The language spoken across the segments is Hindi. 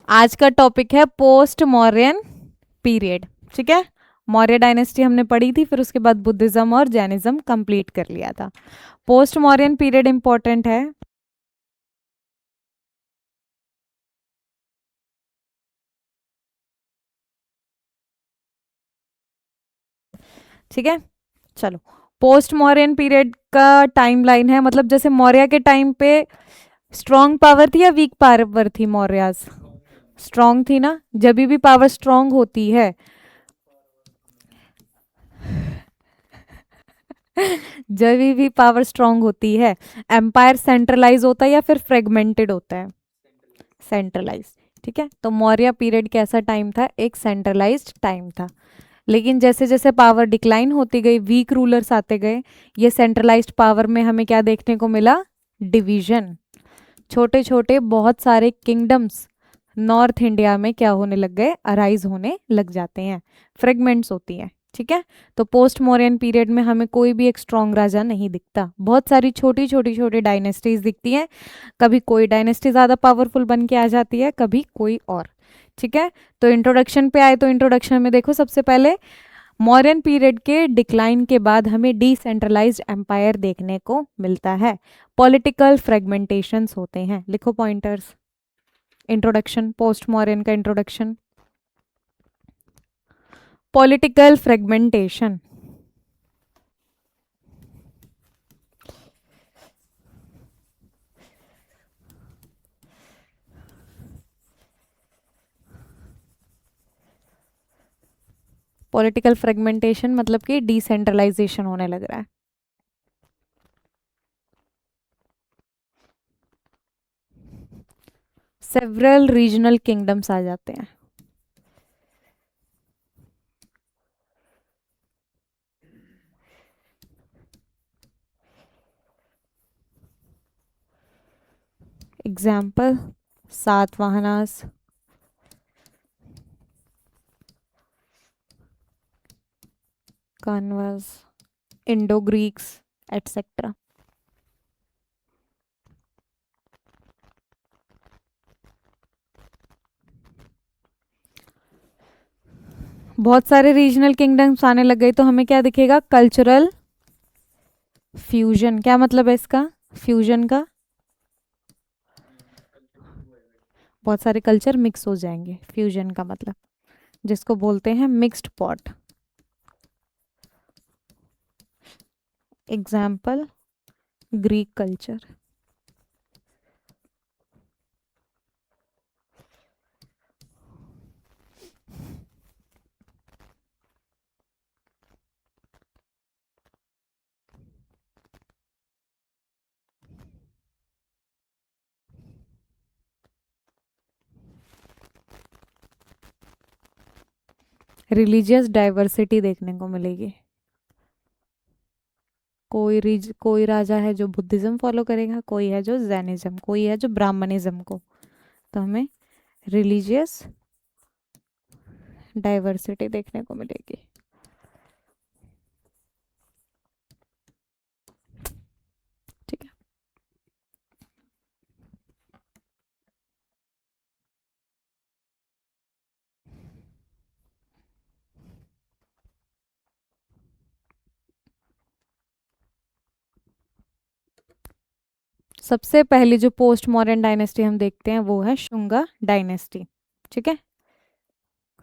आज का टॉपिक है पोस्ट मौर्यन पीरियड। ठीक है, मौर्य डायनेस्टी हमने पढ़ी थी, फिर उसके बाद बुद्धिज्म और जैनिज्म कंप्लीट कर लिया था। पोस्ट मौर्यन पीरियड इंपॉर्टेंट है। ठीक है, चलो। पोस्ट मौर्यन पीरियड का टाइम लाइन है, मतलब जैसे मौर्य के टाइम पे स्ट्रॉन्ग पावर थी या वीक पावर थी? मौर्याज स्ट्रॉन्ग थी ना। जब भी पावर स्ट्रॉन्ग होती है जब भी पावर स्ट्रॉन्ग होती है, एम्पायर सेंट्रलाइज होता है या फिर फ्रेगमेंटेड होता है? सेंट्रलाइज। ठीक है, तो मौर्य पीरियड कैसा टाइम था? एक सेंट्रलाइज्ड टाइम था। लेकिन जैसे जैसे पावर डिक्लाइन होती गई, वीक रूलर्स आते गए, ये सेंट्रलाइज्ड पावर में हमें क्या देखने को मिला? डिवीजन। छोटे छोटे बहुत सारे किंगडम्स नॉर्थ इंडिया में क्या होने लग गए? अराइज होने लग जाते हैं, फ्रेगमेंट्स होती हैं। ठीक है, तो पोस्ट मौर्यन पीरियड में हमें कोई भी एक स्ट्रॉन्ग राजा नहीं दिखता, बहुत सारी छोटी छोटी छोटी डायनेस्टीज दिखती हैं। कभी कोई डायनेस्टी ज़्यादा पावरफुल बन के आ जाती है, कभी कोई और। ठीक है, तो इंट्रोडक्शन पे आए तो इंट्रोडक्शन में देखो, सबसे पहले मौर्यन पीरियड के डिक्लाइन के बाद हमें डिसेंट्रलाइज्ड एम्पायर देखने को मिलता है, पॉलिटिकल फ्रेगमेंटेशंस होते हैं। लिखो पॉइंटर्स। इंट्रोडक्शन, पोस्ट मौर्यन का introduction. Political fragmentation. Political fragmentation मतलब कि डिसेंट्रलाइजेशन होने लग रहा है। सेवरल रीजनल किंगडम्स आ जाते हैं। Example, Satavahanas, Kanvas, Indo Greeks etcetera. बहुत सारे रीजनल किंगडम्स आने लग गए तो हमें क्या दिखेगा? Cultural fusion. क्या मतलब है इसका? फ्यूजन का बहुत सारे कल्चर मिक्स हो जाएंगे, फ्यूजन का मतलब, जिसको बोलते हैं mixed pot. Example, Greek culture. Religious diversity देखने को मिलेगी। कोई राजा है जो बुद्धिज्म फॉलो करेगा, कोई है जो जैनिज्म, कोई है जो ब्राह्मणिज्म को। तो हमें रिलीजियस डाइवर्सिटी देखने को मिलेगी। ठीक है, सबसे पहली जो पोस्ट मॉडर्न डायनेस्टी हम देखते हैं वो है शुंगा डायनेस्टी। ठीक है,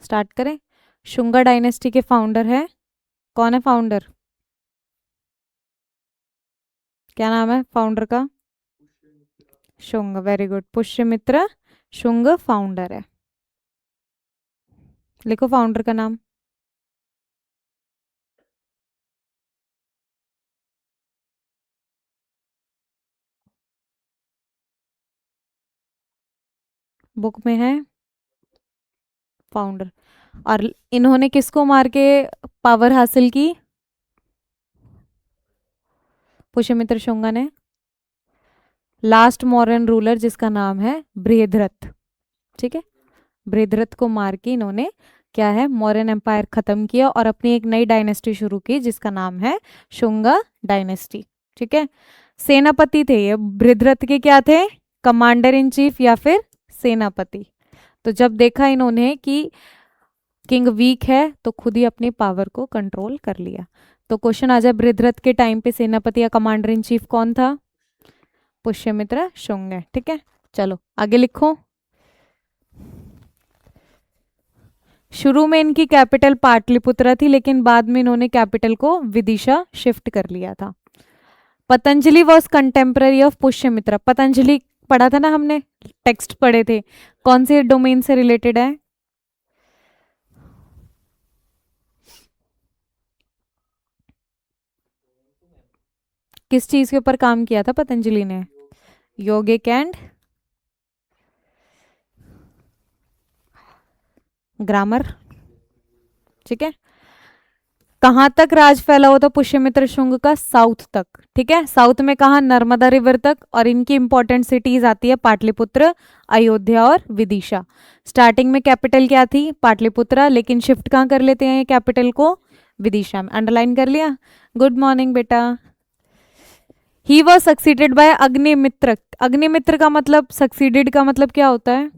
स्टार्ट करें। शुंगा डायनेस्टी के फाउंडर है, कौन है फाउंडर? क्या नाम है फाउंडर का? Shunga, very good, Pushyamitra Shunga founder है। लिखो फाउंडर का नाम। बुक में है फाउंडर। और इन्होंने किसको मार के पावर हासिल की? पुष्यमित्र शुंगा ने लास्ट मॉडर्न रूलर जिसका नाम है बृहद्रथ। ठीक है, बृहद्रथ को मार के इन्होंने क्या है, मौर्यन एम्पायर खत्म किया और अपनी एक नई डायनेस्टी शुरू की जिसका नाम है शुंगा डायनेस्टी। ठीक है, सेनापति थे ये बृहद्रथ के, क्या थे? कमांडर इन चीफ या फिर सेनापति। तो जब देखा इन्होंने कि किंग वीक है तो खुद ही अपनी पावर को कंट्रोल कर लिया। तो क्वेश्चन आ जाए, बृहद्रथ के टाइम पे सेनापति या कमांडर इन चीफ कौन था? पुष्यमित्र शुंग है। ठीक है, चलो आगे लिखो। शुरू में इनकी कैपिटल पाटलिपुत्र थी, लेकिन बाद में इन्होंने कैपिटल को विदिशा शिफ्ट कर लिया था। Patanjali was contemporary of Pushyamitra. Patanjali पढ़ा था ना हमने, टेक्स्ट पढ़े थे, कौन से डोमेन से रिलेटेड है? किस चीज के ऊपर काम किया था पतंजलि ने? योगिक एंड ग्रामर। ठीक है, कहां तक राज फैला हुआ था पुष्यमित्र शुंग का? साउथ तक। ठीक है, साउथ में कहा? नर्मदा रिवर तक। और इनकी इंपॉर्टेंट सिटीज आती है पाटलिपुत्र, अयोध्या और विदिशा। स्टार्टिंग में कैपिटल क्या थी? पाटलिपुत्र, लेकिन शिफ्ट कहाँ कर लेते हैं कैपिटल को? विदिशा में। अंडरलाइन कर लिया? गुड मॉर्निंग बेटा। He was succeeded by Agnimitra. Agnimitra का मतलब, सक्सीडेड का मतलब क्या होता है?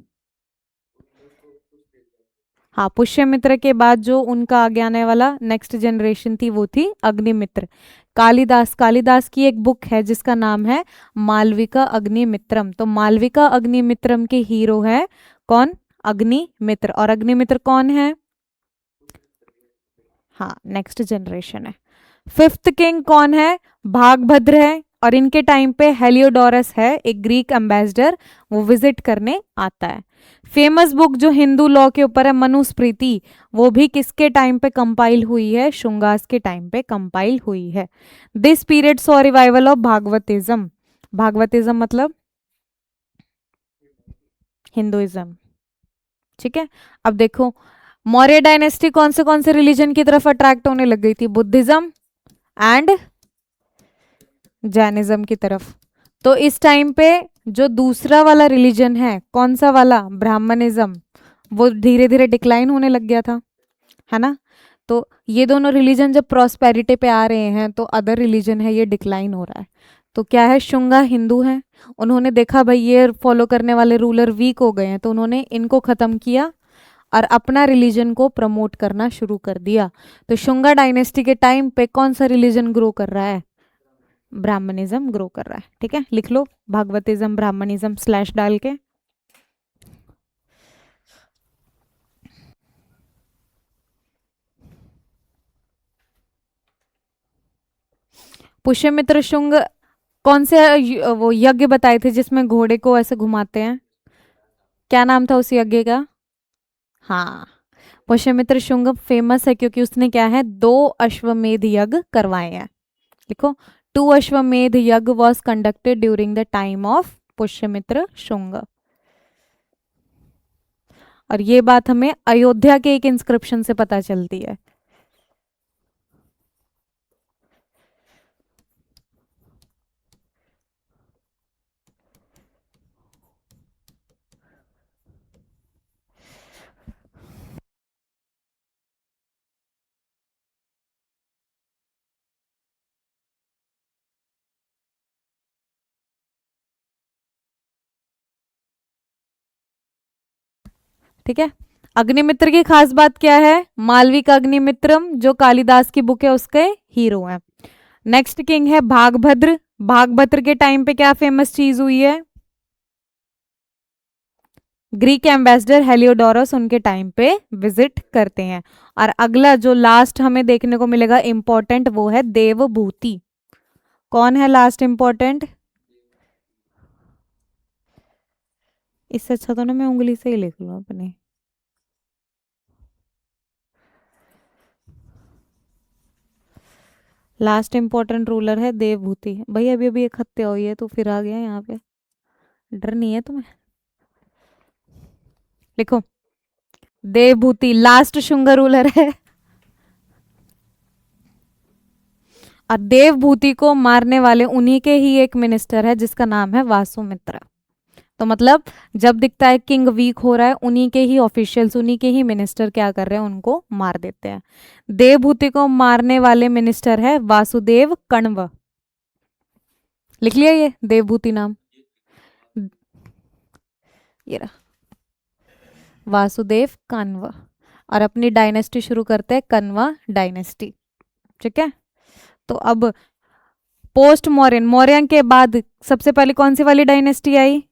हाँ, पुष्यमित्र के बाद जो उनका आगे आने वाला नेक्स्ट जनरेशन थी वो थी अग्निमित्र। कालिदास, कालिदास की एक बुक है जिसका नाम है मालविका अग्निमित्रम। तो मालविका अग्निमित्रम के हीरो है कौन? अग्निमित्र। और अग्निमित्र कौन है? हाँ, नेक्स्ट जनरेशन है। फिफ्थ किंग कौन है? भागभद्र है। और इनके टाइम पे हेलियोडोरस है, एक ग्रीक एम्बेसडर, वो विजिट करने आता है। फेमस बुक जो हिंदू लॉ के ऊपर है, मनुस्मृति, वो भी किसके टाइम पे कंपाइल हुई है? शुंगास के टाइम पे कंपाइल हुई है। This period saw revival of Bhagavatism. Bhagavatism मतलब हिंदुइज्म। ठीक है, अब देखो मौर्य डायनेस्टी कौन से रिलीजन की तरफ अट्रैक्ट होने लग गई थी? बुद्धिज्म एंड जैनिज्म की तरफ। तो इस टाइम पे जो दूसरा वाला रिलीजन है, कौन सा वाला? ब्राह्मणिज्म, वो धीरे धीरे डिक्लाइन होने लग गया था, है ना। तो ये दोनों रिलीजन जब प्रॉस्पेरिटी पे आ रहे हैं तो अदर रिलीजन है ये डिक्लाइन हो रहा है। तो क्या है? शुंगा हिंदू है, उन्होंने देखा भाई ये फॉलो करने वाले रूलर वीक हो गए हैं, तो उन्होंने इनको खत्म किया और अपना रिलीजन को प्रमोट करना शुरू कर दिया। तो शुंगा डायनेस्टी के टाइम पे कौन सा रिलीजन ग्रो कर रहा है? ब्राह्मणिज्म ग्रो कर रहा है। ठीक है, लिख लो भागवतिज्म ब्राह्मणिज्म स्लैश डाल के। पुष्यमित्र शुंग कौन से वो यज्ञ बताए थे जिसमें घोड़े को ऐसे घुमाते हैं? क्या नाम था उस यज्ञ का? हाँ, पुष्यमित्र शुंग फेमस है क्योंकि उसने क्या है? 2 अश्वमेध यज्ञ करवाए हैं। लिखो, 2 अश्वमेध यज्ञ was conducted during the time of Pushyamitra Shunga. और ये बात हमें अयोध्या के एक इंस्क्रिप्शन से पता चलती है। ठीक है, अग्निमित्र की खास बात क्या है? मालविका अग्निमित्रम जो कालिदास की बुक है उसके हीरो हैं। नेक्स्ट किंग है भागभद्र। भागभद्र के टाइम पे क्या फेमस चीज हुई है? ग्रीक एम्बेसडर हेलियोडोरस उनके टाइम पे विजिट करते हैं। और अगला जो लास्ट हमें देखने को मिलेगा इंपॉर्टेंट, वो है देवभूति। कौन है लास्ट इंपॉर्टेंट? इससे अच्छा तो ना मैं उंगली से ही लिख लूं अपने। लास्ट इंपॉर्टेंट रूलर है देवभूति। भाई अभी अभी एक हत्या हुई है तो फिर आ गया यहाँ पे, डर नहीं है तुम्हें? लिखो, देवभूति लास्ट शुंग रूलर है। और देवभूति को मारने वाले उन्हीं के ही एक मिनिस्टर है जिसका नाम है वासुमित्र। तो मतलब जब दिखता है किंग वीक हो रहा है, उन्हीं के ही ऑफिशियल्स, उन्हीं के ही मिनिस्टर क्या कर रहे हैं? उनको मार देते हैं। देवभूति को मारने वाले मिनिस्टर है वासुदेव कण्व। लिख लिया ये देवभूति नाम? ये रहा, वासुदेव कान्व, और अपनी डायनेस्टी शुरू करते हैं कन्वा डायनेस्टी। ठीक है, तो अब पोस्ट मौर्यन, मौर्यन के बाद सबसे पहले कौन सी वाली डायनेस्टी आई?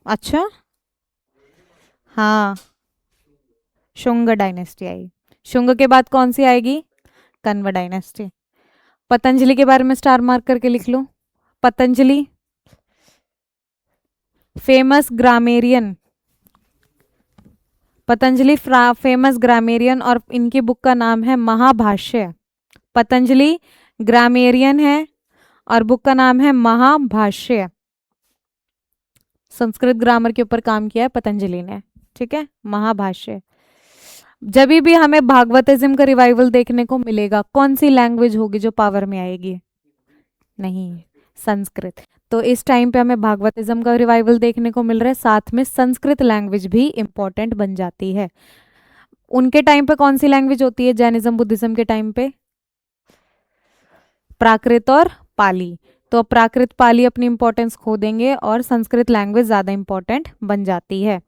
अच्छा, हाँ, शुंग डायनेस्टी आई। शुंग के बाद कौन सी आएगी? कन्व डायनेस्टी। पतंजलि के बारे में स्टार मार्क करके लिख लो। Patanjali famous grammarian, Patanjali famous grammarian, और इनकी बुक का नाम है महाभाष्य। पतंजलि ग्रामेरियन है और बुक का नाम है महाभाष्य। संस्कृत ग्रामर के ऊपर काम किया है पतंजलि ने। ठीक है, महाभाष्य। जब भी हमें भागवतिज्म का रिवाइवल देखने को मिलेगा, कौन सी लैंग्वेज होगी जो पावर में आएगी? नहीं, संस्कृत। तो इस टाइम पे हमें भागवतिज्म का रिवाइवल देखने को मिल रहा है, साथ में संस्कृत लैंग्वेज भी इंपॉर्टेंट बन जाती है। उनके टाइम पे कौन सी लैंग्वेज होती है जैनिज्म बुद्धिज्म के टाइम पे? प्राकृत और पाली। तो प्राकृत पाली अपनी इंपॉर्टेंस खो देंगे और संस्कृत लैंग्वेज ज्यादा इंपॉर्टेंट बन जाती है।